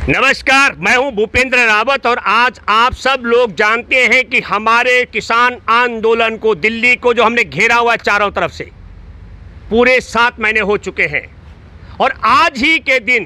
नमस्कार, मैं हूं भूपेंद्र रावत और आज आप सब लोग जानते हैं कि हमारे किसान आंदोलन को, दिल्ली को जो हमने घेरा हुआ है चारों तरफ से, पूरे 7 महीने हो चुके हैं। और आज ही के दिन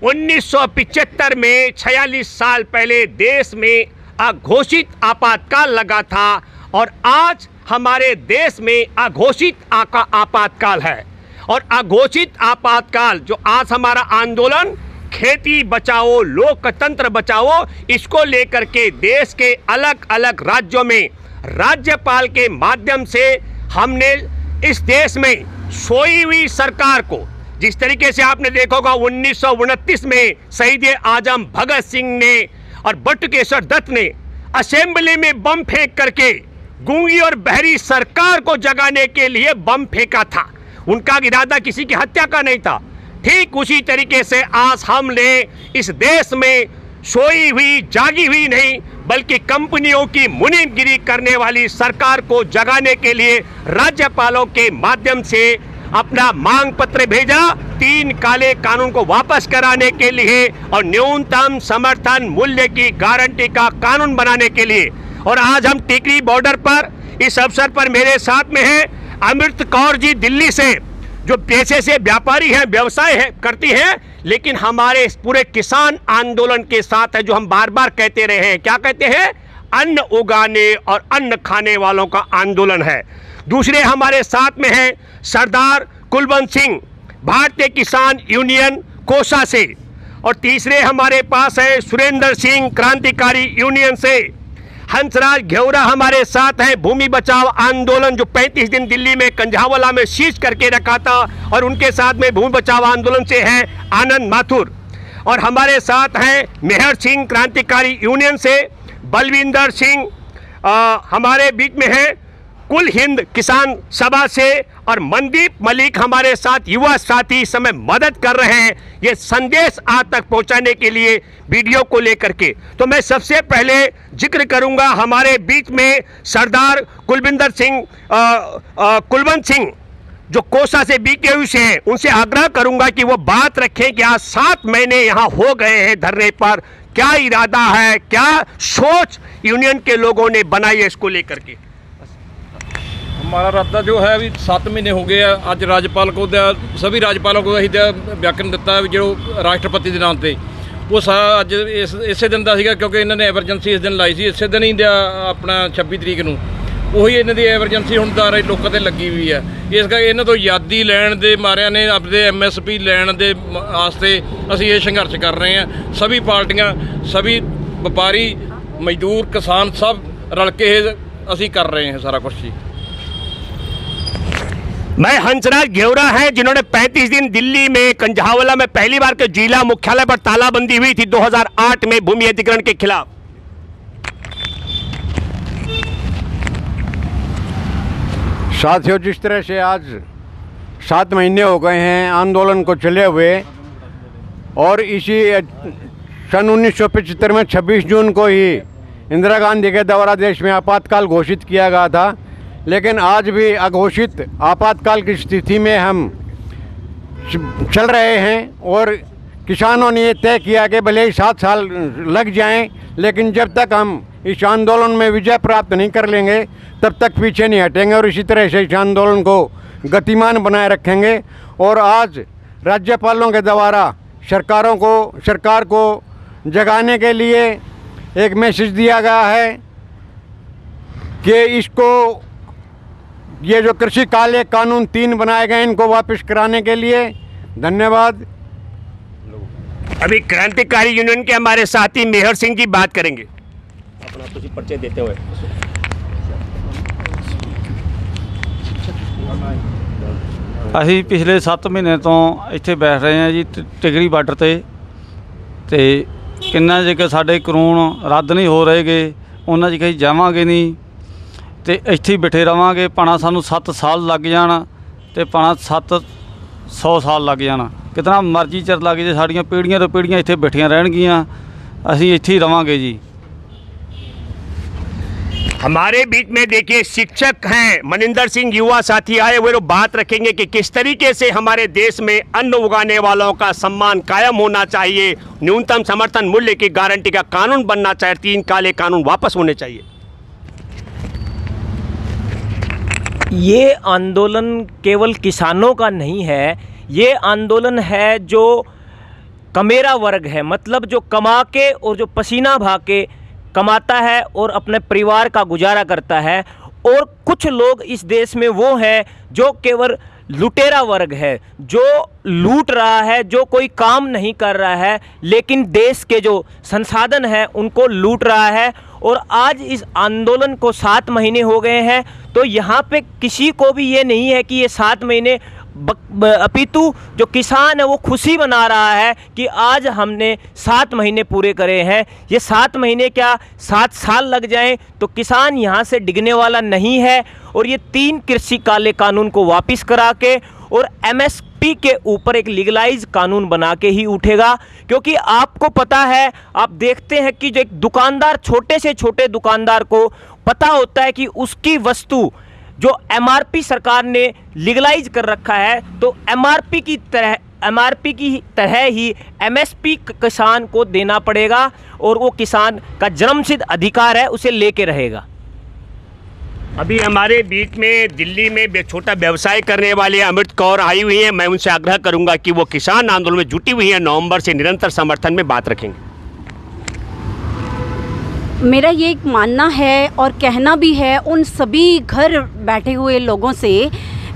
1975 में 46 साल पहले देश में अघोषित आपातकाल लगा था और आज हमारे देश में अघोषित आपातकाल है। और अघोषित आपातकाल जो आज हमारा आंदोलन खेती बचाओ लोकतंत्र बचाओ, इसको लेकर के देश के अलग अलग राज्यों में राज्यपाल के माध्यम से हमने इस देश में सोई हुई सरकार को, जिस तरीके से आपने देखा होगा 1929 में शहीद आजम भगत सिंह ने और बटुकेश्वर दत्त ने असेंबली में बम फेंक करके गूंगी और बहरी सरकार को जगाने के लिए बम फेंका था। उनका इरादा किसी की हत्या का नहीं था। ठीक उसी तरीके से आज हमने इस देश में सोई हुई जागी हुई नहीं बल्कि कंपनियों की मुनीमगिरी करने वाली सरकार को जगाने के लिए राज्यपालों के माध्यम से अपना मांग पत्र भेजा 3 काले कानून को वापस कराने के लिए और न्यूनतम समर्थन मूल्य की गारंटी का कानून बनाने के लिए। और आज हम टिकरी बॉर्डर पर इस अवसर पर मेरे साथ में है अमृत कौर जी, दिल्ली से, जो पेशे से व्यापारी हैं, व्यवसाय है करती हैं, लेकिन हमारे पूरे किसान आंदोलन के साथ है, जो हम बार बार कहते रहे हैं। क्या कहते हैं? अन्न उगाने और अन्न खाने वालों का आंदोलन है। दूसरे हमारे साथ में हैं सरदार कुलवंत सिंह, भारतीय किसान यूनियन कोसा से। और तीसरे हमारे पास है सुरेंद्र सिंह, क्रांतिकारी यूनियन से। हंसराज घेवरा हमारे साथ हैं, भूमि बचाओ आंदोलन जो 35 दिन दिल्ली में कंझावला में शीज करके रखा था, और उनके साथ में भूमि बचाओ आंदोलन से है आनंद माथुर। और हमारे साथ हैं मेहर सिंह, क्रांतिकारी यूनियन से, बलविंदर सिंह हमारे बीच में है कुल हिंद किसान सभा से, और मनदीप मलिक हमारे साथ युवा साथी इस समय मदद कर रहे हैं ये संदेश आज तक पहुंचाने के लिए वीडियो को लेकर के। तो मैं सबसे पहले जिक्र करूंगा हमारे बीच में सरदार कुलविंदर सिंह कुलवंत सिंह जो कोसा से बीकेयू से हैं, उनसे आग्रह करूंगा कि वो बात रखें कि आज 7 महीने यहाँ हो गए हैं धरने पर, क्या इरादा है, क्या सोच यूनियन के लोगों ने बनाई है इसको लेकर के। हमारा इरादा जो है भी 7 महीने हो गए हैं। अज राज्यपाल को सभी राज्यपालों को अं व्याकरण दिता है जो राष्ट्रपति के नाम से, वो सारा अज इसे दिन का सीगा, क्योंकि इन्होंने एमरजेंसी इस दिन लाई सी, इसे दिन ही अपना 26 तरीक ਨੂੰ ਉਹੀ ਇਹਨਾਂ ਦੀ ਐਮਰਜੈਂਸੀ ਹੁਣ ਦਾਰੇ ਲੋਕਾਂ ਤੇ ਲੱਗੀ ਹੋਈ ਹੈ। ਇਸ ਕਰਕੇ ਇਹਨਾਂ ਤੋਂ ਆਜ਼ਾਦੀ ਲੈਣ ਦੇ ਮਾਰਿਆਂ ਨੇ ਆਪਣੇ MSP ਲੈਣ ਦੇ ਵਾਸਤੇ ਅਸੀਂ ਇਹ ਸੰਘਰਸ਼ ਕਰ ਰਹੇ ਹਾਂ। सभी पार्टियां, सभी व्यापारी, मजदूर, किसान सब रल के ਅਸੀਂ कर रहे हैं सारा कुछ जी। मैं हंसराज घेवरा है, जिन्होंने 35 दिन दिल्ली में कंझावला में पहली बार के जिला मुख्यालय पर तालाबंदी हुई थी 2008 में भूमि अधिग्रहण के खिलाफ। साथियों, जिस तरह से आज 7 महीने हो गए हैं आंदोलन को चले हुए, और इसी सन 1975 में 26 जून को ही इंदिरा गांधी के द्वारा देश में आपातकाल घोषित किया गया था, लेकिन आज भी अघोषित आपातकाल की स्थिति में हम चल रहे हैं। और किसानों ने ये तय किया कि भले ही 7 साल लग जाएं, लेकिन जब तक हम इस आंदोलन में विजय प्राप्त नहीं कर लेंगे तब तक पीछे नहीं हटेंगे, और इसी तरह से इस आंदोलन को गतिमान बनाए रखेंगे। और आज राज्यपालों के द्वारा सरकार को जगाने के लिए एक मैसेज दिया गया है कि इसको ये जो कृषि काले कानून 3 बनाए गए इनको वापस कराने के लिए। धन्यवाद। अभी क्रांतिकारी यूनियन के हमारे साथी मेहर सिंह जी बात करेंगे अपना कुछ परिचय देते हुए। ਅਸੀਂ ਪਿਛਲੇ 7 ਮਹੀਨੇ ਤੋਂ ਇੱਥੇ ਬੈਠ ਰਹੇ ਹਾਂ ਜੀ ਟਿਕਰੀ ਬਾਰਡਰ ਤੇ ਕਿੰਨਾ ਜੇ ਸਾਡੇ ਕਾਨੂੰਨ ਰੱਦ ਨਹੀਂ ਹੋ ਰਹੇਗੇ ਉਹਨਾਂ 'ਚ ਕਹੀ ਜਾਵਾਂਗੇ ਨਹੀਂ ਤੇ ਇੱਥੇ ਬੈਠੇ ਰਵਾਂਗੇ। ਭਾਣਾ ਸਾਨੂੰ 7 ਸਾਲ ਲੱਗ ਜਾਣ ਤੇ ਭਾਣਾ 700 ਸਾਲ ਲੱਗ ਜਾਣ, ਕਿਤਨਾ ਮਰਜ਼ੀ ਚਿਰ ਲੱਗ ਜੇ, ਸਾਡੀਆਂ ਪੀੜ੍ਹੀਆਂ ਤੋਂ ਪੀੜ੍ਹੀਆਂ ਇੱਥੇ ਬੈਠੀਆਂ ਰਹਿਣਗੀਆਂ, ਅਸੀਂ ਇੱਥੇ ਹੀ ਰਵਾਂਗੇ ਜੀ। हमारे बीच में देखिए शिक्षक हैं मनिंदर सिंह, युवा साथी आए हुए, लोग बात रखेंगे कि किस तरीके से हमारे देश में अन्न उगाने वालों का सम्मान कायम होना चाहिए, न्यूनतम समर्थन मूल्य की गारंटी का कानून बनना चाहिए, 3 काले कानून वापस होने चाहिए। ये आंदोलन केवल किसानों का नहीं है, ये आंदोलन है जो कमेरा वर्ग है, मतलब जो कमा के और जो पसीना बहा के कमाता है और अपने परिवार का गुजारा करता है। और कुछ लोग इस देश में वो हैं जो केवल लुटेरा वर्ग है, जो लूट रहा है, जो कोई काम नहीं कर रहा है, लेकिन देश के जो संसाधन हैं उनको लूट रहा है। और आज इस आंदोलन को 7 महीने हो गए हैं, तो यहाँ पे किसी को भी ये नहीं है कि ये 7 महीने, अपितु जो किसान है वो खुशी मना रहा है कि आज हमने 7 महीने पूरे करे हैं। ये 7 महीने क्या 7 साल लग जाएं तो किसान यहाँ से डिगने वाला नहीं है। और ये 3 कृषि काले कानून को वापस करा के और MSP के ऊपर एक लीगलाइज कानून बना के ही उठेगा। क्योंकि आपको पता है, आप देखते हैं कि जो एक दुकानदार, छोटे से छोटे दुकानदार को पता होता है कि उसकी वस्तु जो MRP सरकार ने लीगलाइज कर रखा है, तो MRP की तरह ही MSP किसान को देना पड़ेगा और वो किसान का जन्मसिद्ध अधिकार है, उसे लेके रहेगा। अभी हमारे बीच में दिल्ली में छोटा व्यवसाय करने वाले अमृत कौर आई हुई हैं। मैं उनसे आग्रह करूंगा कि वो किसान आंदोलन में जुटी हुई है, नवंबर से निरंतर समर्थन में बात रखेंगे। मेरा ये एक मानना है और कहना भी है उन सभी घर बैठे हुए लोगों से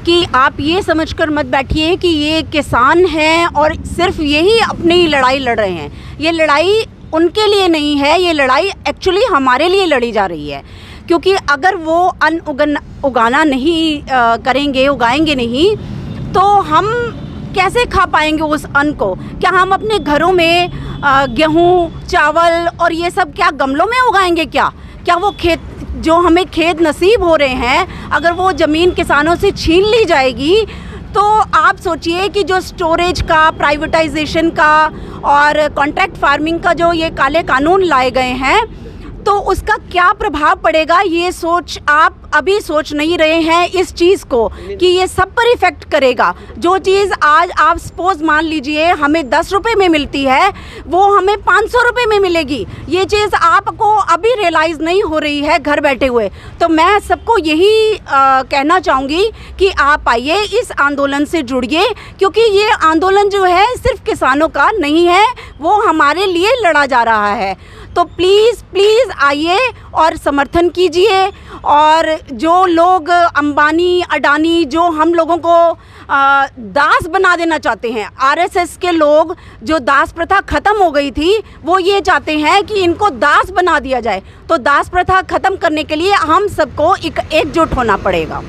कि आप ये समझकर मत बैठिए कि ये किसान हैं और सिर्फ यही अपनी लड़ाई लड़ रहे हैं। ये लड़ाई उनके लिए नहीं है, ये लड़ाई एक्चुअली हमारे लिए लड़ी जा रही है। क्योंकि अगर वो अन्न उगाना नहीं करेंगे, उगाएंगे नहीं, तो हम कैसे खा पाएंगे उस अन्न को? क्या हम अपने घरों में गेहूँ, चावल और ये सब क्या गमलों में उगाएंगे? क्या वो खेत, जो हमें खेत नसीब हो रहे हैं, अगर वो ज़मीन किसानों से छीन ली जाएगी, तो आप सोचिए कि जो स्टोरेज का, प्राइवेटाइजेशन का और कॉन्ट्रैक्ट फार्मिंग का जो ये काले कानून लाए गए हैं, तो उसका क्या प्रभाव पड़ेगा। ये सोच आप अभी सोच नहीं रहे हैं इस चीज़ को कि ये सब पर इफ़ेक्ट करेगा। जो चीज़ आज आप सपोज मान लीजिए हमें 10 रुपये में मिलती है, वो हमें 500 रुपये में मिलेगी। ये चीज़ आपको अभी रियलाइज़ नहीं हो रही है घर बैठे हुए। तो मैं सबको यही कहना चाहूँगी कि आप आइए, इस आंदोलन से जुड़िए, क्योंकि ये आंदोलन जो है सिर्फ किसानों का नहीं है, वो हमारे लिए लड़ा जा रहा है। तो प्लीज़ आइए और समर्थन कीजिए। और जो लोग अंबानी, अडानी, जो हम लोगों को दास बना देना चाहते हैं, RSS के लोग, जो दास प्रथा ख़त्म हो गई थी, वो ये चाहते हैं कि इनको दास बना दिया जाए। तो दास प्रथा ख़त्म करने के लिए हम सबको एकजुट होना पड़ेगा।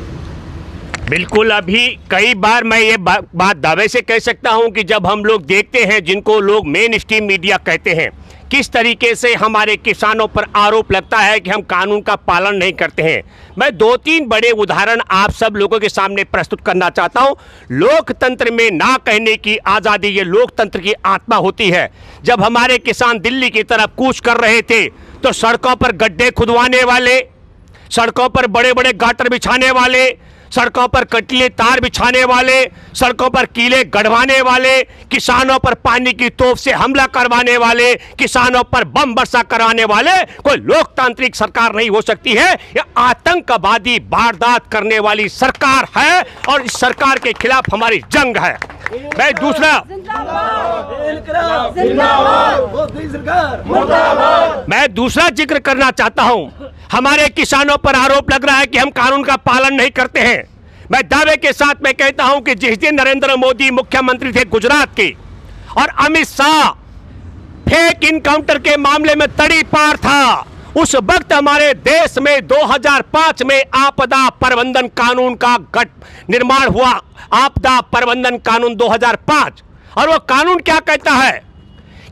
बिल्कुल। अभी कई बार मैं ये बात दावे से कह सकता हूँ कि जब हम लोग देखते हैं, जिनको लोग मेन स्ट्रीम मीडिया कहते हैं, किस तरीके से हमारे किसानों पर आरोप लगता है कि हम कानून का पालन नहीं करते हैं। मैं 2-3 बड़े उदाहरण आप सब लोगों के सामने प्रस्तुत करना चाहता हूं। लोकतंत्र में ना कहने की आज़ादी, ये लोकतंत्र की आत्मा होती है। जब हमारे किसान दिल्ली की तरफ कूच कर रहे थे, तो सड़कों पर गड्ढे खुदवाने वाले, सड़कों पर बड़े बड़े गाटर बिछाने वाले, सड़कों पर कटीले तार बिछाने वाले, सड़कों पर कीले गढ़वाने वाले, किसानों पर पानी की तोप से हमला करवाने वाले, किसानों पर बम वर्षा कराने वाले कोई लोकतांत्रिक सरकार नहीं हो सकती है। यह आतंकवादी वारदात करने वाली सरकार है और इस सरकार के खिलाफ हमारी जंग है। मैं दूसरा जिक्र करना चाहता हूं। हमारे किसानों पर आरोप लग रहा है कि हम कानून का पालन नहीं करते हैं। मैं दावे के साथ मैं कहता हूं कि जिस दिन नरेंद्र मोदी मुख्यमंत्री थे गुजरात के और अमित शाह फेक इनकाउंटर के मामले में तड़ी पार था, उस वक्त हमारे देश में 2005 में आपदा प्रबंधन कानून का निर्माण हुआ। आपदा प्रबंधन कानून 2005। और वो कानून क्या कहता है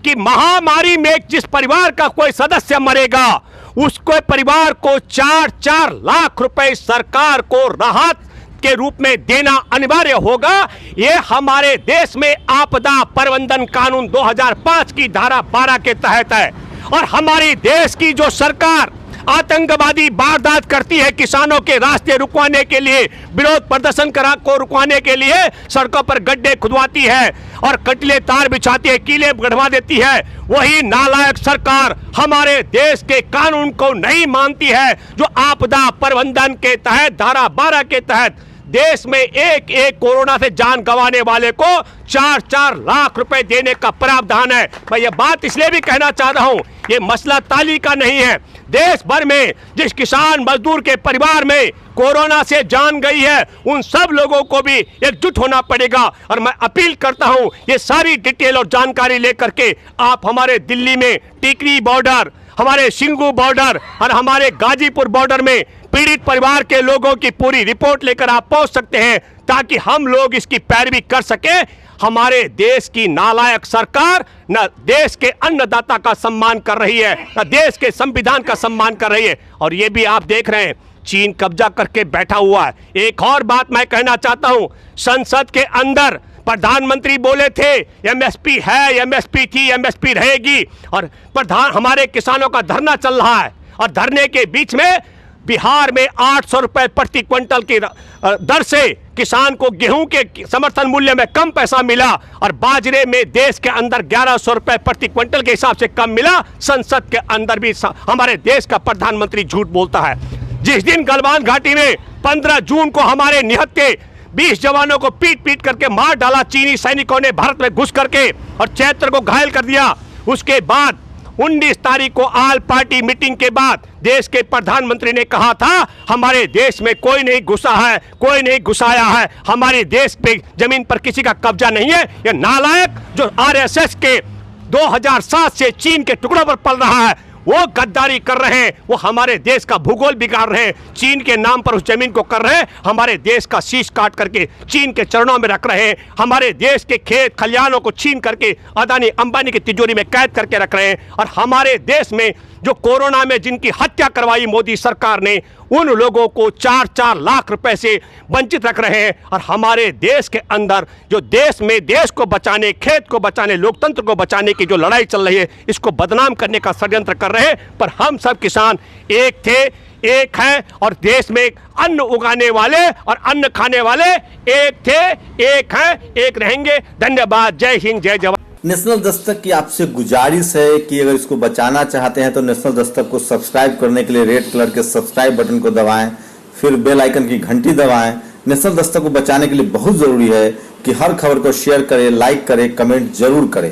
कि महामारी में जिस परिवार का कोई सदस्य मरेगा, उसको परिवार को 4-4 लाख रुपए सरकार को राहत के रूप में देना अनिवार्य होगा। ये हमारे देश में आपदा प्रबंधन कानून 2005 की धारा 12 के तहत है। और हमारी देश की जो सरकार आतंकवादी वारदात करती है किसानों के रास्ते रुकवाने के लिए, विरोध प्रदर्शन को रुकवाने के लिए सड़कों पर गड्ढे खुदवाती है और कटले तार बिछाती है, कीले गढ़वा देती है, वही नालायक सरकार हमारे देश के कानून को नहीं मानती है, जो आपदा प्रबंधन के तहत धारा 12 के तहत देश में एक एक कोरोना से जान गंवाने वाले को 4-4 लाख रुपए देने का प्रावधान है। मैं ये बात इसलिए भी कहना चाह रहा हूं, ये मसला ताली का नहीं है। देश भर में जिस किसान मजदूर के परिवार में कोरोना से जान गई है, उन सब लोगों को भी एकजुट होना पड़ेगा। और मैं अपील करता हूं, ये सारी डिटेल और जानकारी लेकर के आप हमारे दिल्ली में टिकरी बॉर्डर, हमारे सिंगू बॉर्डर और हमारे गाजीपुर बॉर्डर में पीड़ित परिवार के लोगों की पूरी रिपोर्ट लेकर आप पहुंच सकते हैं, ताकि हम लोग इसकी पैरवी कर सके। हमारे देश की नालायक सरकार न देश के अन्नदाता का सम्मान कर रही है, न देश के संविधान का सम्मान कर रही है। और ये भी आप देख रहे हैं, चीन कब्जा करके बैठा हुआ है। एक और बात मैं कहना चाहता हूं, संसद के अंदर प्रधानमंत्री बोले थे एमएसपी है, एमएसपी थी, एमएसपी रहेगी, और हमारे किसानों का धरना चल रहा है और धरने के बीच में बिहार में 800 रुपए प्रति क्विंटल की दर से किसान को गेहूं के समर्थन मूल्य में कम पैसा मिला और बाजरे में देश के अंदर 1100 रुपए प्रति क्विंटल के हिसाब से कम मिला। संसद के अंदर भी हमारे देश का प्रधानमंत्री झूठ बोलता है। जिस दिन गलवान घाटी में 15 जून को हमारे निहत्थे 20 जवानों को पीट पीट करके मार डाला चीनी सैनिकों ने भारत में घुस करके और चैत्र को घायल कर दिया, उसके बाद 19 तारीख को ऑल पार्टी मीटिंग के बाद देश के प्रधानमंत्री ने कहा था हमारे देश में कोई नहीं घुसा है, कोई नहीं घुसाया है, हमारे देश पे जमीन पर किसी का कब्जा नहीं है। ये नालायक जो आरएसएस के 2007 से चीन के टुकड़ों पर पल रहा है, वो गद्दारी कर रहे हैं, वो हमारे देश का भूगोल बिगाड़ रहे हैं, चीन के नाम पर उस जमीन को कर रहे हैं, हमारे देश का शीश काट करके चीन के चरणों में रख रहे हैं, हमारे देश के खेत खलिहानों को छीन करके अदानी अंबानी की तिजोरी में कैद करके रख रहे हैं। और हमारे देश में जो कोरोना में जिनकी हत्या करवाई मोदी सरकार ने, उन लोगों को 4-4 लाख रुपए से वंचित रख रहे हैं। और हमारे देश के अंदर जो देश में देश को बचाने, खेत को बचाने, लोकतंत्र को बचाने की जो लड़ाई चल रही है, इसको बदनाम करने का षड्यंत्र कर रहे हैं। पर हम सब किसान एक थे, एक हैं, और देश में अन्न उगाने वाले और अन्न खाने वाले एक थे, एक हैं, एक रहेंगे। धन्यवाद। जय हिंद, जय जवान। नेशनल दस्तक की आपसे गुजारिश है कि अगर इसको बचाना चाहते हैं तो नेशनल दस्तक को सब्सक्राइब करने के लिए रेड कलर के सब्सक्राइब बटन को दबाएं, फिर बेल आइकन की घंटी दबाएं। नेशनल दस्तक को बचाने के लिए बहुत जरूरी है कि हर खबर को शेयर करें, लाइक करें, कमेंट जरूर करें।